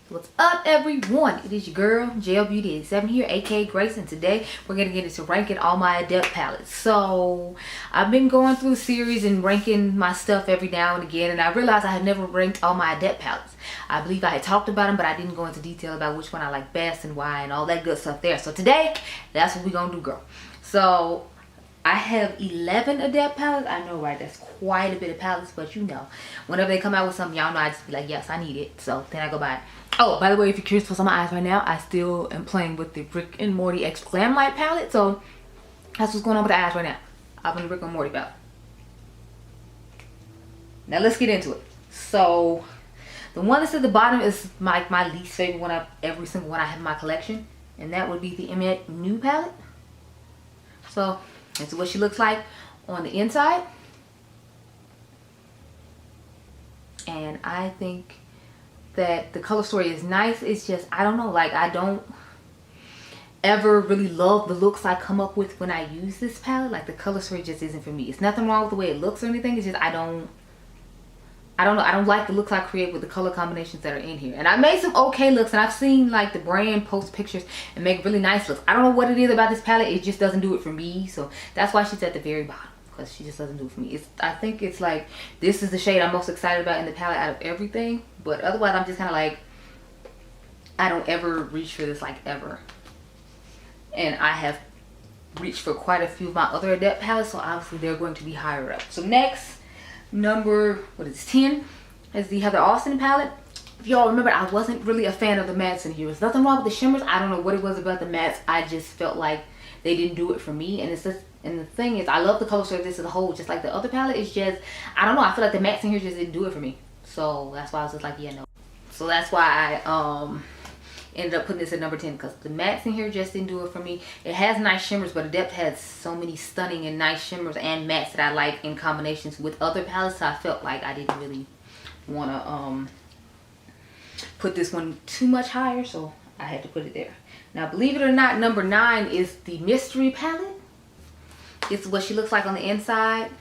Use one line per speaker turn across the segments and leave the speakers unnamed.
What's up, everyone? It is your girl JL Beauty 87 here, aka Grace, and today we're gonna get into ranking all my Adept palettes. So I've been going through the series and ranking my stuff every now and again, and I realized I had never ranked all my Adept palettes. I believe I had talked about them, but I didn't go into detail about which one I like best and why and all that good stuff there. So today, that's what we're gonna do, girl. So I have 11 Adept palettes. I know, right? That's quite a bit of palettes, but you know, whenever they come out with something, y'all know I just be like, yes, I need it. So then I go buy it. Oh, by the way, if you're curious what's on my eyes right now, I still am playing with the Rick and Morty X Glam Light palette. So that's what's going on with the eyes right now. I'm in the Rick and Morty palette. Now let's get into it. So the one that's at the bottom is my least favorite one of every single one I have in my collection, and that would be the Emet New palette. So this is what she looks like on the inside, and I think that the color story is nice. It's just, I don't know, like, I don't ever really love the looks I come up with when I use this palette. Like, the color story just isn't for me. It's nothing wrong with the way it looks or anything. It's just I don't know. I don't like the looks I create with the color combinations that are in here. And I made some okay looks, and I've seen like the brand post pictures and make really nice looks. I don't know what it is about this palette. It just doesn't do it for me. So that's why she's at the very bottom, because she just doesn't do it for me. I think it's like, this is the shade I'm most excited about in the palette out of everything. But otherwise, I'm just kind of like, I don't ever reach for this, like, ever. And I have reached for quite a few of my other Adept palettes, so obviously they're going to be higher up. So next, number, 10, is the Heather Austin palette. If y'all remember, I wasn't really a fan of the mattes in here. There's nothing wrong with the shimmers. I don't know what it was about the mattes. I just felt like they didn't do it for me. And it's just, and the thing is, I love the color story of this as a whole, just like the other palette. It's just, I don't know, I feel like the mattes in here just didn't do it for me. So that's why I was just like, yeah, no. So that's why I ended up putting this at number 10, because the mattes in here just didn't do it for me. It has nice shimmers, but Adept has so many stunning and nice shimmers and mattes that I like in combinations with other palettes. So I felt like I didn't really want to put this one too much higher, so I had to put it there. Now, believe it or not, number 9 is the Mystery palette. It's what she looks like on the inside.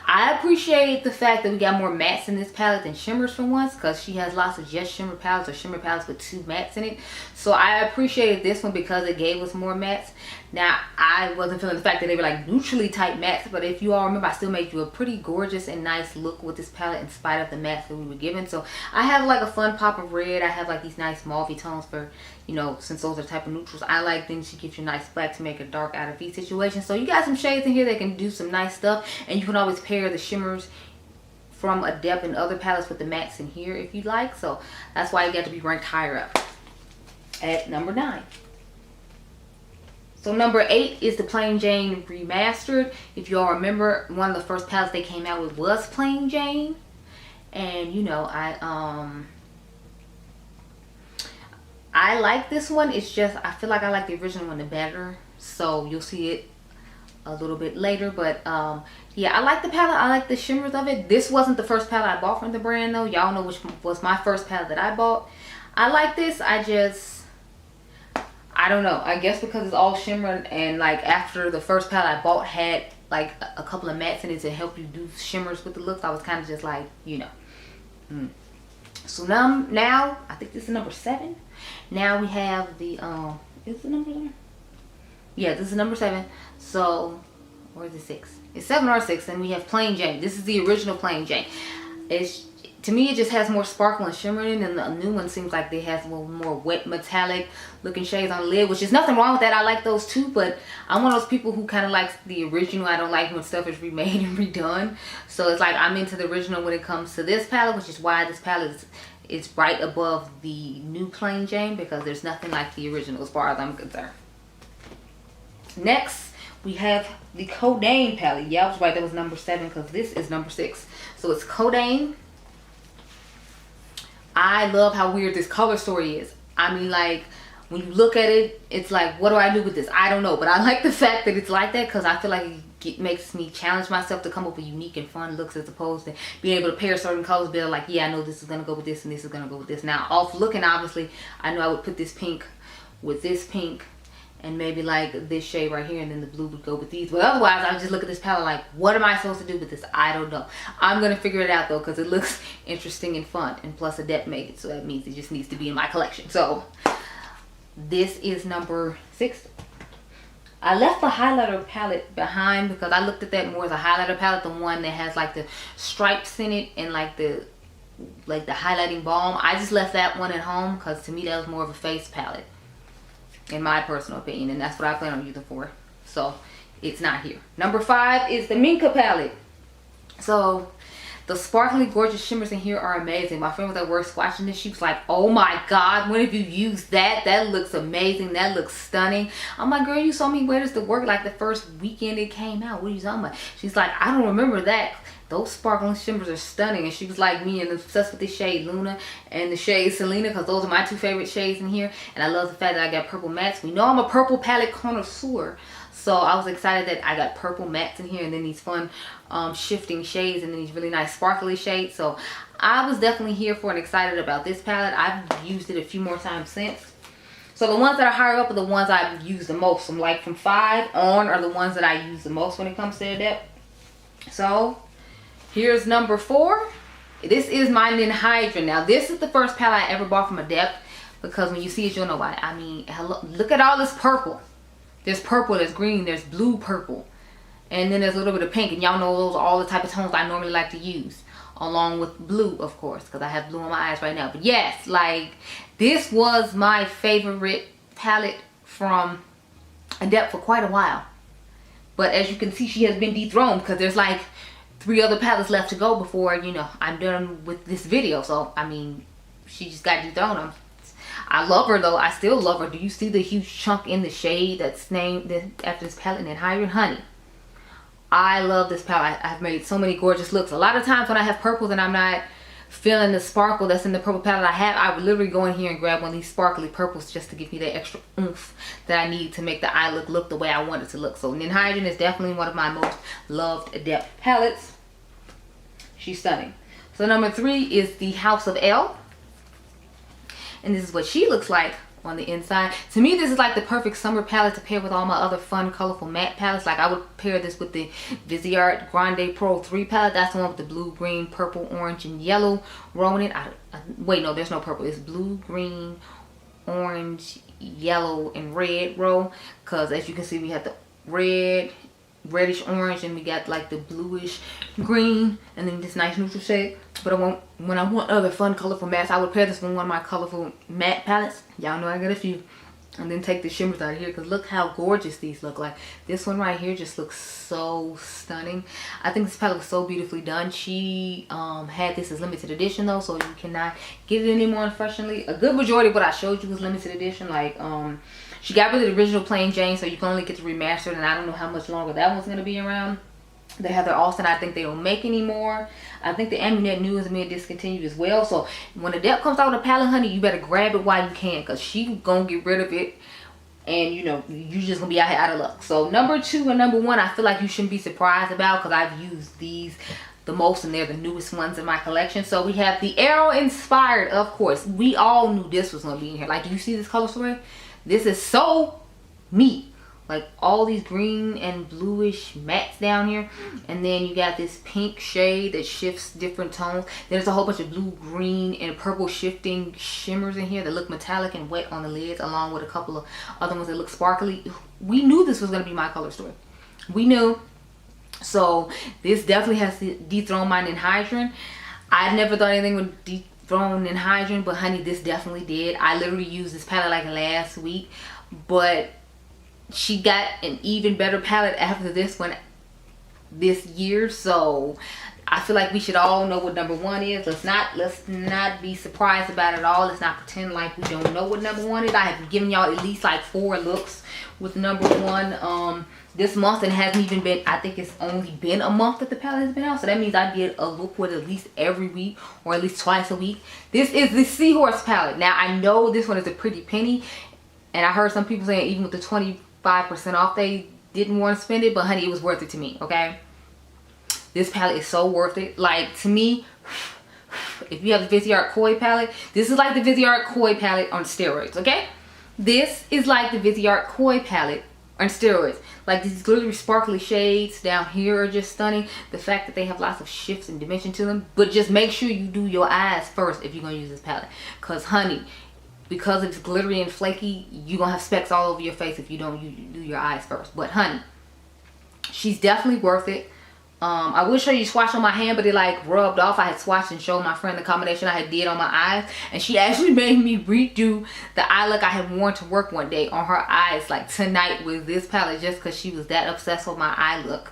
I appreciate the fact that we got more mattes in this palette than shimmers for once, because she has lots of just shimmer palettes or shimmer palettes with 2 mattes in it. So I appreciated this one because it gave us more mattes. Now, I wasn't feeling the fact that they were like neutrally type mattes, but if you all remember, I still made you a pretty gorgeous and nice look with this palette in spite of the mattes that we were given. So I have like a fun pop of red. I have like these nice mauvey tones for, you know, since those are the type of neutrals I like. Then she gives you a nice black to make a dark out of V situation. So you got some shades in here that can do some nice stuff, and you can always pair the shimmers from Adept and other palettes with the mattes in here if you like. So that's why you got to be ranked higher up at number 9. So number 8 is the Plain Jane Remastered. If you all remember, one of the first palettes they came out with was Plain Jane, and you know, I like this one. It's just, I feel like I like the original one the better, so you'll see it a little bit later. But yeah, I like the palette. I like the shimmers of it. This wasn't the first palette I bought from the brand though. Y'all know which was my first palette that I bought. I like this. I don't know, I guess because it's all shimmer, and like after the first palette I bought had like a couple of mattes in it to help you do shimmers with the looks, I was kind of just like, you know. So now I think this is number 7. Now we have the is the number there? Yeah, this is number 7. So, or is it 6? It's 7 or 6. And we have Plain Jane. This is the original Plain Jane. It's, to me, it just has more sparkle and shimmer in it, and the new one seems like they have a little more wet metallic looking shades on the lid, which is nothing wrong with that. I like those too, but I'm one of those people who kind of likes the original. I don't like when stuff is remade and redone. So it's like I'm into the original when it comes to this palette, which is why this palette is right above the new Plain Jane, because there's nothing like the original as far as I'm concerned. Next, we have the Codain palette. Yeah, I was right, that was number 7, because this is number 6. So it's Codain. I love how weird this color story is. I mean, like, when you look at it, it's like, what do I do with this? I don't know, but I like the fact that it's like that, because I feel like it makes me challenge myself to come up with unique and fun looks, as opposed to being able to pair certain colors, be like, yeah, I know this is going to go with this and this is going to go with this. Now, off looking, obviously, I know I would put this pink with this pink and maybe like this shade right here, and then the blue would go with these. But otherwise, I would just look at this palette like, what am I supposed to do with this? I don't know. I'm gonna figure it out though, because it looks interesting and fun, and plus Adept made it, so that means it just needs to be in my collection. So this is number 6. I left the highlighter palette behind because I looked at that more as a highlighter palette, the one that has like the stripes in it and like the highlighting balm. I just left that one at home because to me that was more of a face palette, in my personal opinion, and that's what I plan on using for. So it's not here. Number 5 is the Minka palette. So the sparkly gorgeous shimmers in here are amazing. My friend was at work swatching this. She was like, oh my god, when have you used that? That looks amazing. That looks stunning. I'm like, girl, you saw me wear this to work like the first weekend it came out. What are you talking about? She's like, I don't remember that. Those sparkling shimmers are stunning. And she was like me and obsessed with the shade Luna and the shade Selena, because those are my 2 favorite shades in here. And I love the fact that I got purple mattes. We know I'm a purple palette connoisseur, so I was excited that I got purple mattes in here, and then these fun shifting shades, and then these really nice sparkly shades. So I was definitely here for and excited about this palette. I've used it a few more times since. So the ones that are higher up are the ones I've used the most. I'm like from 5 on are the ones that I use the most when it comes to Adept. So here's number 4. This is my Ninhydra. Now this is the first palette I ever bought from Adept, because when you see it you'll know why. I mean, hello, look at all this purple. There's purple, there's green, there's blue purple, and then there's a little bit of pink, and y'all know those are all the type of tones I normally like to use, along with blue, of course, because I have blue on my eyes right now. But yes, like, this was my favorite palette from Adept for quite a while. But as you can see, she has been dethroned, because there's like 3 other palettes left to go before, you know, I'm done with this video. So I mean, she just got dethroned. I love her though. I still love her. Do you see the huge chunk in the shade that's named after this palette? And honey, I love this palette. I've made so many gorgeous looks. A lot of times when I have purples and I'm not feeling the sparkle that's in the purple palette I have, I would literally go in here and grab one of these sparkly purples just to give me that extra oomph that I need to make the eye look the way I want it to look. So Ninhydra is definitely one of my most loved Adept palettes. She's stunning. So number 3 is the House of L. And this is what she looks like on the inside. To me, this is like the perfect summer palette to pair with all my other fun, colorful matte palettes. Like I would pair this with the Viseart Grande Pro 3 palette. That's the one with the blue, green, purple, orange, and yellow row in it. Wait, no, there's no purple. It's blue, green, orange, yellow, and red row. Because as you can see, we have the red, reddish orange, and we got like the bluish green, and then this nice neutral shade. But when I want other fun colorful mattes, I would pair this with one of my colorful matte palettes. Y'all know I got a few. And then take the shimmers out of here, because look how gorgeous these look. Like this one right here just looks so stunning. I think this palette was so beautifully done. She had this as limited edition though, so you cannot get it anymore, unfortunately. A good majority of what I showed you was limited edition. Like she got rid of the original plain Jane, so you can only get the remastered, and I don't know how much longer that one's going to be around. The Heather Austin, I think they don't make anymore. I think the Amulet New is being discontinued as well. So when Adept comes out with a palette, honey, you better grab it while you can, because she gonna get rid of it, and you know, you just gonna be out of luck. So number 2 and number 1, I feel like you shouldn't be surprised about, because I've used these the most, and they're the newest ones in my collection. So we have the Arrow Inspired, of course. We all knew this was gonna be in here. Like, do you see this color story? This is so me. Like all these green and bluish mattes down here, and then you got this pink shade that shifts different tones. There's a whole bunch of blue, green, and purple shifting shimmers in here that look metallic and wet on the lids, along with a couple of other ones that look sparkly. We knew this was going to be my color story. We knew. So this definitely has to dethrone my Ninhydra. I never thought anything would dethrone Ninhydra, but honey, this definitely did. I literally used this palette like last week, but she got an even better palette after this one this year. So I feel like we should all know what number 1 is. Let's not be surprised about it all. Let's not pretend like we don't know what number 1 is. I have given y'all at least like 4 looks with number 1 this month, and it hasn't even been, I think it's only been a month that the palette has been out. So that means I get a look with at least every week, or at least twice a week. This is the Seahorse palette. Now I know this one is a pretty penny, and I heard some people saying even with the 25% off they didn't want to spend it, but honey, it was worth it to me. Okay, this palette is so worth it. Like, to me, if you have the Viseart Koi palette, this is like the Viseart Koi palette on steroids. Okay, This is like the Viseart Koi palette on steroids. Like these glittery sparkly shades down here are just stunning. The fact that they have lots of shifts and dimension to them. But just make sure you do your eyes first if you're going to use this palette. Because honey, because it's glittery and flaky, you're going to have specks all over your face if you don't do your eyes first. But honey, she's definitely worth it. I will show you swatch on my hand, but it like rubbed off. I had swatched and showed my friend the combination I had did on my eyes, and she actually made me redo the eye look I had worn to work one day on her eyes like tonight with this palette, just because she was that obsessed with my eye look.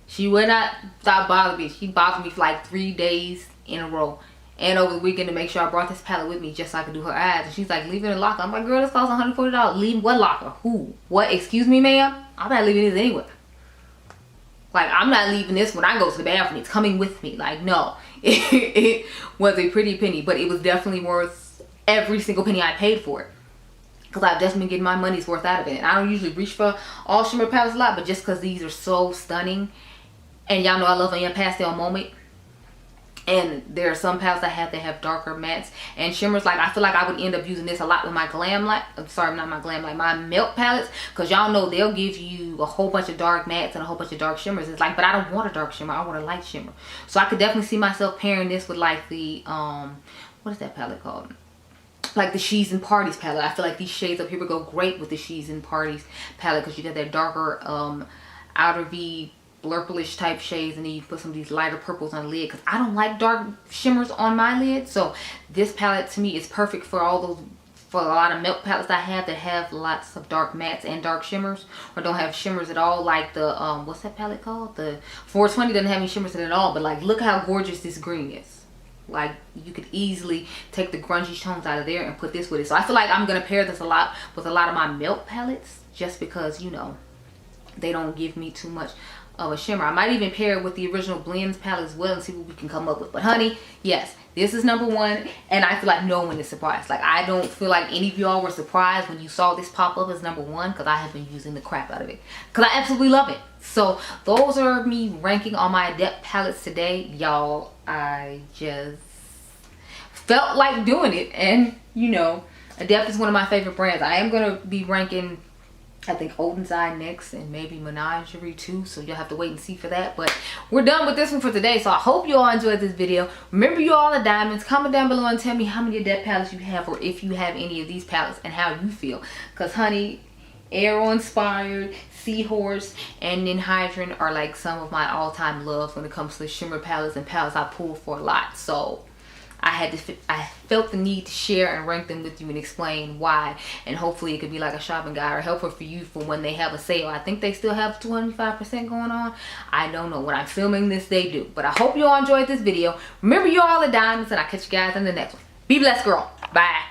She would not stop bothering me. She bothered me for like 3 days in a row and over the weekend to make sure I brought this palette with me just so I could do her eyes. And she's like, leave it in a locker. I'm like, girl, this costs $140. Leave what locker? Who? What? Excuse me, ma'am? I'm not leaving this anywhere. Like, I'm not leaving this when I go to the bathroom. It's coming with me. Like, no. It was a pretty penny, but it was definitely worth every single penny I paid for it. Because I've definitely been getting my money's worth out of it. And I don't usually reach for all shimmer palettes a lot, but just because these are so stunning. And y'all know I love a pastel moment. And there are some palettes I have that have darker mattes and shimmers. Like, I feel like I would end up using this a lot with my glam light. I'm sorry, not my glam light, my melt palettes. Because y'all know they'll give you a whole bunch of dark mattes and a whole bunch of dark shimmers. It's like, but I don't want a dark shimmer. I want a light shimmer. So I could definitely see myself pairing this with like the, what is that palette called? Like the She's and Parties palette. I feel like these shades up here would go great with the She's and Parties palette. Because you got that darker outer V blurplish type shades, and then you put some of these lighter purples on the lid, because I don't like dark shimmers on my lid. So this palette to me is perfect for all those, for a lot of milk palettes I have that have lots of dark mattes and dark shimmers, or don't have shimmers at all, like the what's that palette called? The 420 doesn't have any shimmers in it at all, but like look how gorgeous this green is. Like you could easily take the grungy tones out of there and put this with it. So I feel like I'm gonna pair this a lot with a lot of my milk palettes, just because, you know, they don't give me too much of a shimmer. I might even pair it with the original blends palette as well and see what we can come up with. But honey, yes, this is #1, and I feel like no one is surprised. Like, I don't feel like any of y'all were surprised when you saw this pop up as #1, because I have been using the crap out of it, because I absolutely love it. So those are me ranking on my Adept palettes today, y'all. I just felt like doing it, and you know, Adept is one of my favorite brands. I am gonna be ranking, I think, Odin's Eye next, and maybe Menagerie too, so you'll have to wait and see for that. But we're done with this one for today, so I hope you all enjoyed this video. Remember, you all are diamonds. Comment down below and tell me how many Adept palettes you have, or if you have any of these palettes and how you feel. Because honey, Aero Inspired, Seahorse, and then Hydran are like some of my all-time loves when it comes to shimmer palettes and palettes I pull for a lot. So I felt the need to share and rank them with you and explain why, and hopefully it could be like a shopping guide or helpful for you for when they have a sale. I think they still have 25% going on. I don't know. When I'm filming this, they do. But I hope you all enjoyed this video. Remember, you all are diamonds, and I'll catch you guys in the next one. Be blessed, girl. Bye.